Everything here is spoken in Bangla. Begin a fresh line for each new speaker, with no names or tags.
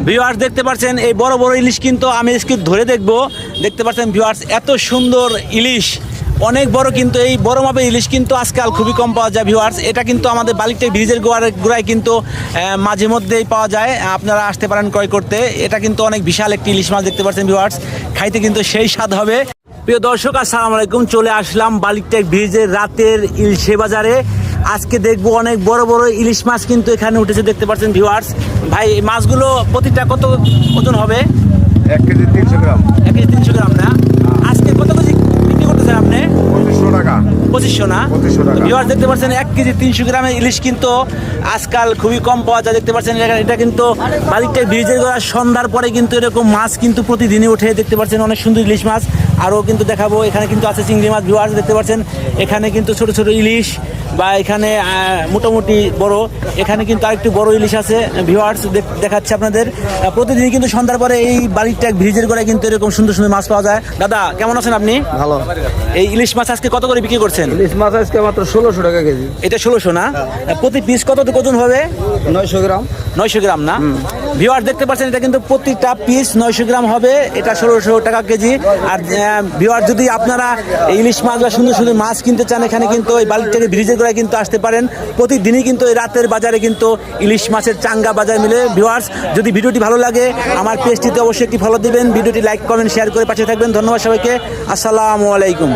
ভিউয়ার্স দেখতে পাচ্ছেন এই বড় বড় ইলিশ কিন্তু আমি আজকে ধরে দেখবো। দেখতে পাচ্ছেন ভিউয়ার্স এত সুন্দর ইলিশ, অনেক বড়, কিন্তু এই বড় মাপের ইলিশ কিন্তু আজকাল খুবই কম পাওয়া যায় ভিউয়ার্স। এটা কিন্তু আমাদের বালিকটেক ব্রিজের গোড়ায় কিন্তু মাঝে মধ্যেই পাওয়া যায়, আপনারা আসতে পারেন ক্রয় করতে। এটা কিন্তু অনেক বিশাল একটি ইলিশ মাছ দেখতে পাচ্ছেন ভিউয়ার্স, খাইতে কিন্তু সেই স্বাদ হবে। প্রিয় দর্শক আসসালামু আলাইকুম, চলে আসলাম বালিকটেক ব্রিজের রাতের ইলিশে বাজারে। আজকে দেখবো অনেক বড় বড় ইলিশ মাছ কিন্তু এখানে উঠেছে দেখতে পাচ্ছেন ভিউয়ার্স। ভাই এই মাছগুলো প্রতিটা কত ওজন হবে?
1 কেজি 300 গ্রাম।
1 কেজি 300 গ্রাম না? আজকে কত কেজি বিক্রি করতেছেন আপনি?
2500 টাকা।
2500 না?
2500 টাকা।
ভিউয়ার্স দেখতে পাচ্ছেন 1 কেজি 300 গ্রামের ইলিশ কিন্তু আজকাল খুবই কম পাওয়া যায় দেখতে পাচ্ছেন। এটা কিন্তু বালিকটেক ব্রিজের গোড়ায় সন্ধ্যার পরে কিন্তু এরকম মাছ কিন্তু প্রতিদিনই ওঠে দেখতে পাচ্ছেন, অনেক সুন্দর ইলিশ মাছ। আরও কিন্তু দেখাবো, এখানে কিন্তু আছে চিংড়ি মাছ ভিউয়ার্স দেখতে পাচ্ছেন। এখানে কিন্তু ছোট ছোট ইলিশ, বা এখানে মোটামুটি বড়, এখানে কিন্তু আরেকটু বড় ইলিশ আছে ভিউয়ার্স দেখাচ্ছে আপনাদের। প্রতিদিনই কিন্তু সন্ধ্যার পরে এই বালিকটেক ব্রিজের গোড়ায় কিন্তু এরকম সুন্দর সুন্দর মাছ পাওয়া যায়। দাদা কেমন আছেন আপনি?
ভালো।
এই ইলিশ মাছ আজকে কত করে বিক্রি করছেন?
ইলিশ মাছ আজকে মাত্র 1600 টাকা কেজি।
এটা 1600 না? প্রতি পিস কত ওজন হবে?
900 গ্রাম।
900 গ্রাম না? ভিউয়ার্স দেখতে পাচ্ছেন এটা কিন্তু প্রতিটা পিস 900 গ্রাম হবে, এটা 1600 টাকা কেজি। আর ভিউয়ার্স যদি আপনারা ইলিশ মাছ বা সুন্দর সুন্দর মাছ কিনতে চান, এখানে কিন্তু এই বালিকটেক ব্রিজের গোড়ায় কিন্তু আসতে পারেন। প্রতিদিনই কিন্তু এই রাতের বাজারে কিন্তু ইলিশ মাছের চাঙ্গা বাজার মিলে। ভিউয়ার্স যদি ভিডিওটি ভালো লাগে আমার পেজটিতে অবশ্যই একটি ফলো দিবেন, ভিডিওটি লাইক কমেন্ট শেয়ার করে পাশে থাকবেন। ধন্যবাদ সবাইকে, আসসালামু আলাইকুম।